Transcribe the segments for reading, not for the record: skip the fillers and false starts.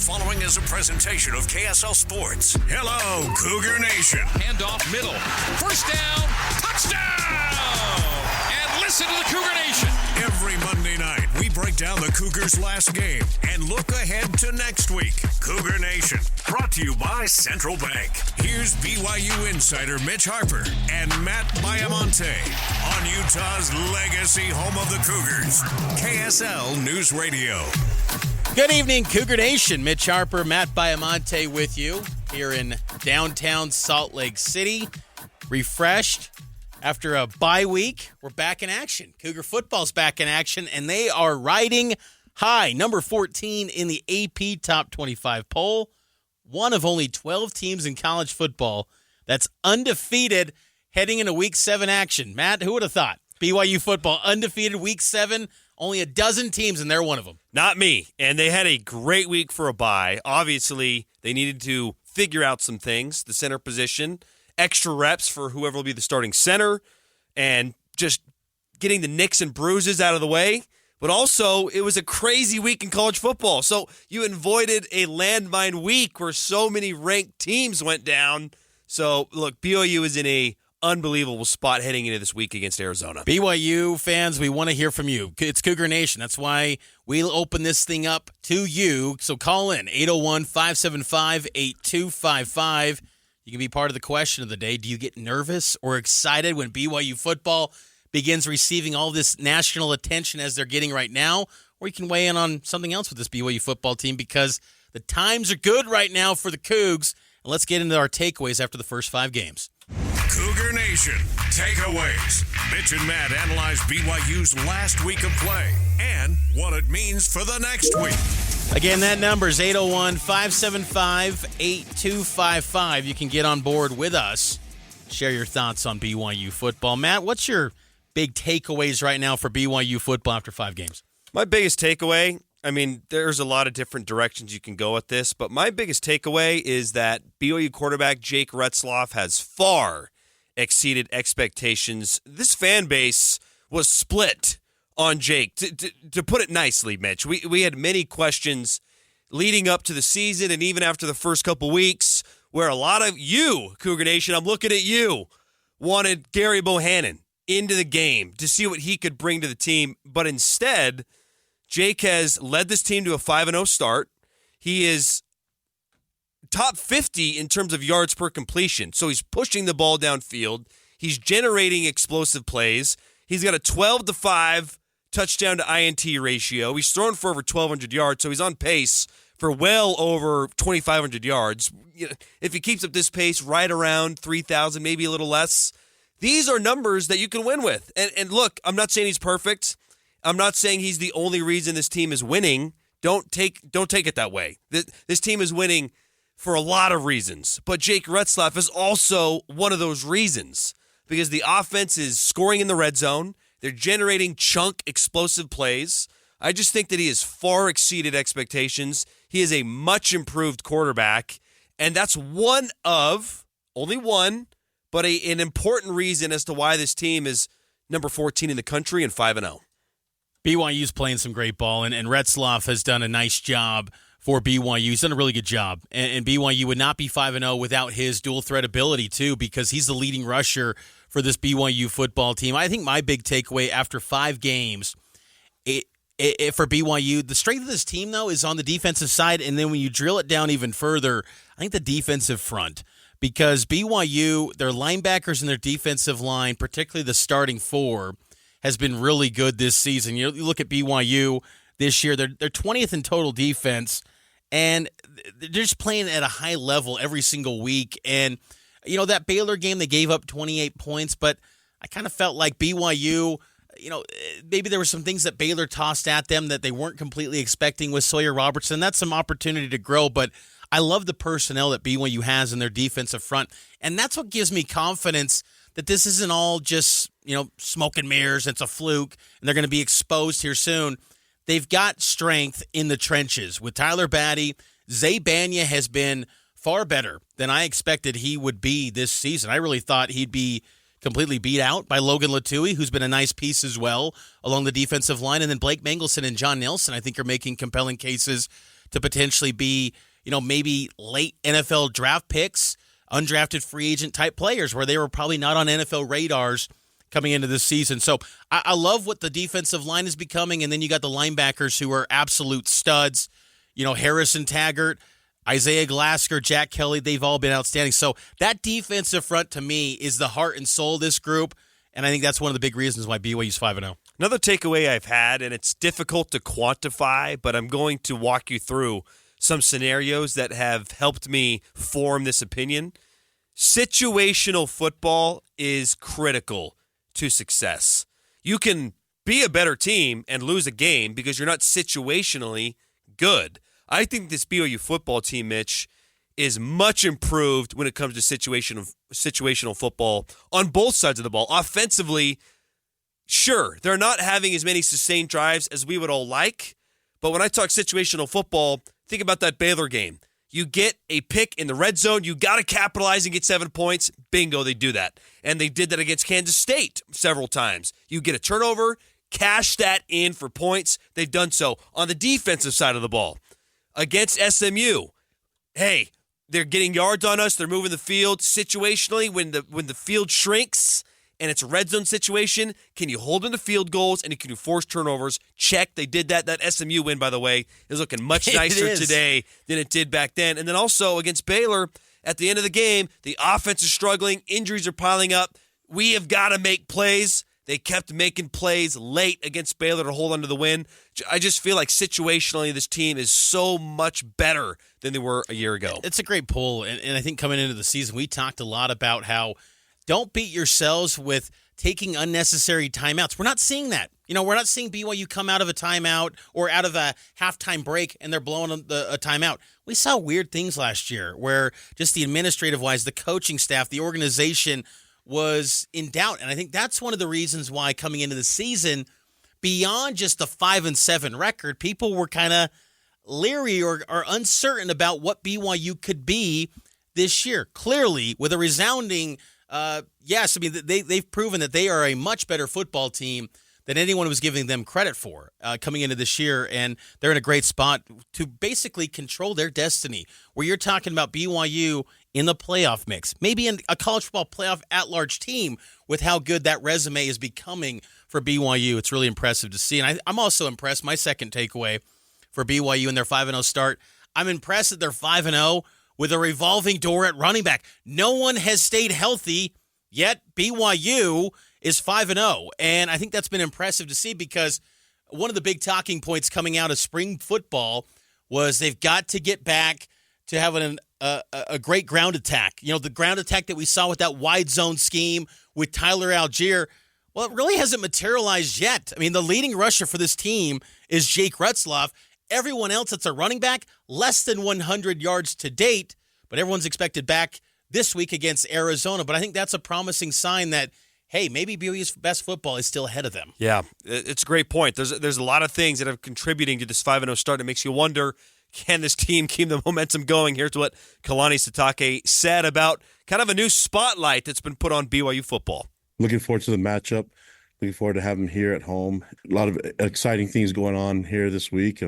following is a presentation of KSL Sports. Hello, Cougar Nation. Handoff middle. First down. Touchdown! And listen to the Cougar Nation. Every Monday night, we break down the Cougars' last game and look ahead to next week. Cougar Nation, brought to you by Central Bank. Here's BYU insider Mitch Harper and Matt Baiamonte on Utah's legacy home of the Cougars, KSL News Radio. Good evening, Cougar Nation. Mitch Harper, Matt Baiamonte with you here in downtown Salt Lake City. Refreshed after a bye week. We're back in action. Cougar football's back in action, and they are riding high. Number 14 in the AP Top 25 poll. One of only 12 teams in college football that's undefeated heading into Week 7 action. Matt, who would have thought? BYU football undefeated Week 7. Only a dozen teams, and they're one of them. Not me. And they had a great week for a bye. Obviously, they needed to figure out some things. The center position, extra reps for whoever will be the starting center, and just getting the nicks and bruises out of the way. But also, it was a crazy week in college football. So you avoided a landmine week where so many ranked teams went down. So, look, BYU is in a unbelievable spot heading into this week against Arizona. BYU fans, we want to hear from you. It's Cougar Nation. That's why we'll open this thing up to you. So call in 801-575-8255. You can be part of the question of the day. Do you get nervous or excited when BYU football begins receiving all this national attention as they're getting right now? Or you can weigh in on something else with this BYU football team because the times are good right now for the Cougs. And let's get into our takeaways after the first 5 games. Cougar Nation takeaways. Mitch and Matt analyze BYU's last week of play and what it means for the next week. Again, that number is 801-575-8255. You can get on board with us. Share your thoughts on BYU football. Matt, what's your big takeaways right now for BYU football after 5 games? My biggest takeaway, I mean, there's a lot of different directions you can go with this, but my biggest takeaway is that BYU quarterback Jake Retzlaff has far exceeded expectations. This fan base was split on Jake. To put it nicely, Mitch, we had many questions leading up to the season and even after the first couple weeks where a lot of you, Cougar Nation, I'm looking at you, wanted Gary Bohannon into the game to see what he could bring to the team. But instead, Jake has led this team to a 5-0 start. He is top 50 in terms of yards per completion. So he's pushing the ball downfield. He's generating explosive plays. He's got a 12-5 touchdown to INT ratio. He's thrown for over 1,200 yards, so he's on pace for well over 2,500 yards. If he keeps up this pace, right around 3,000, maybe a little less, these are numbers that you can win with. And look, I'm not saying he's perfect. I'm not saying he's the only reason this team is winning. Don't take it that way. This team is winning for a lot of reasons. But Jake Retzlaff is also one of those reasons because the offense is scoring in the red zone. They're generating chunk explosive plays. I just think that he has far exceeded expectations. He is a much improved quarterback. And that's only one, but an important reason as to why this team is number 14 in the country and 5-0. BYU's playing some great ball, and Retzlaff has done a nice job for BYU. He's done a really good job. And BYU would not be 5-0 without his dual threat ability, too, because he's the leading rusher for this BYU football team. I think my big takeaway after 5 games for BYU, the strength of this team, though, is on the defensive side. And then when you drill it down even further, I think the defensive front. Because BYU, their linebackers and their defensive line, particularly the starting 4, has been really good this season. You look at BYU this year, they're 20th in total defense, and they're just playing at a high level every single week. And, that Baylor game, they gave up 28 points, but I kind of felt like BYU, maybe there were some things that Baylor tossed at them that they weren't completely expecting with Sawyer Robertson. That's some opportunity to grow, but I love the personnel that BYU has in their defensive front, and that's what gives me confidence that this isn't all just, smoke and mirrors, it's a fluke, and they're going to be exposed here soon. They've got strength in the trenches. With Tyler Batty, Zay Banya has been far better than I expected he would be this season. I really thought he'd be completely beat out by Logan Latui, who's been a nice piece as well along the defensive line. And then Blake Mangelson and John Nelson, I think, are making compelling cases to potentially be, maybe late NFL draft picks, undrafted free agent type players where they were probably not on NFL radars coming into this season. So I love what the defensive line is becoming, and then you got the linebackers who are absolute studs. Harrison Taggart, Isaiah Glasgow, Jack Kelly, they've all been outstanding. So that defensive front to me is the heart and soul of this group, and I think that's one of the big reasons why BYU's 5-0. Another takeaway I've had, and it's difficult to quantify, but I'm going to walk you through some scenarios that have helped me form this opinion. Situational football is critical to success. You can be a better team and lose a game because you're not situationally good. I think this BYU football team, Mitch, is much improved when it comes to situational football on both sides of the ball. Offensively, sure, they're not having as many sustained drives as we would all like, but when I talk situational football, think about that Baylor game. You get a pick in the red zone, you got to capitalize and get 7 points. Bingo, they do that. And they did that against Kansas State several times. You get a turnover, cash that in for points. They've done so. On the defensive side of the ball, against SMU, hey, they're getting yards on us, they're moving the field. Situationally, when the field shrinks and it's a red zone situation, can you hold them to field goals and can you force turnovers? Check, they did that. That SMU win, by the way, is looking much nicer today than it did back then. And then also against Baylor, at the end of the game, the offense is struggling, injuries are piling up. We have got to make plays. They kept making plays late against Baylor to hold on to the win. I just feel like situationally this team is so much better than they were a year ago. It's a great pull, and I think coming into the season, we talked a lot about how don't beat yourselves with taking unnecessary timeouts. We're not seeing that. We're not seeing BYU come out of a timeout or out of a halftime break and they're blowing a timeout. We saw weird things last year where just the administrative-wise, the coaching staff, the organization was in doubt. And I think that's one of the reasons why coming into the season, beyond just the 5-7 record, people were kind of leery or uncertain about what BYU could be this year. Clearly, with a resounding yes, I mean, they've proven that they are a much better football team than anyone was giving them credit for coming into this year, and they're in a great spot to basically control their destiny, where you're talking about BYU in the playoff mix, maybe in a college football playoff at-large team with how good that resume is becoming for BYU. It's really impressive to see, and I'm also impressed. My second takeaway for BYU in their 5-0 start, I'm impressed that they're 5-0 with a revolving door at running back. No one has stayed healthy, yet BYU is 5-0. And I think that's been impressive to see because one of the big talking points coming out of spring football was they've got to get back to having a great ground attack. The ground attack that we saw with that wide zone scheme with Tyler Algier, well, it really hasn't materialized yet. I mean, the leading rusher for this team is Jake Retzlaff. Everyone else that's a running back, less than 100 yards to date, but everyone's expected back this week against Arizona. But I think that's a promising sign that, hey, maybe BYU's best football is still ahead of them. Yeah, it's a great point. There's a lot of things that are contributing to this 5-0 start. It makes you wonder, can this team keep the momentum going? Here's what Kalani Sitake said about kind of a new spotlight that's been put on BYU football. Looking forward to the matchup. Looking forward to having him here at home. A lot of exciting things going on here this week.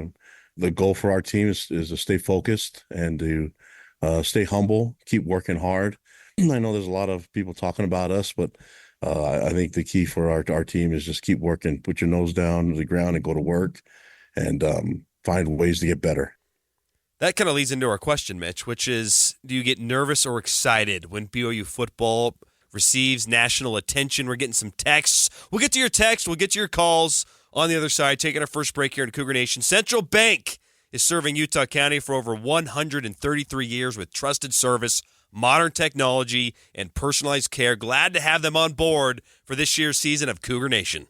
The goal for our team is to stay focused and to stay humble, keep working hard. I know there's a lot of people talking about us, but I think the key for our team is just keep working, put your nose down to the ground and go to work and find ways to get better. That kind of leads into our question, Mitch, which is, do you get nervous or excited when BYU football receives national attention? We're getting some texts. We'll get to your text. We'll get to your calls on the other side. Taking our first break here in Cougar Nation. Central Bank is serving Utah County for over 133 years with trusted service, modern technology, and personalized care. Glad to have them on board for this year's season of Cougar Nation.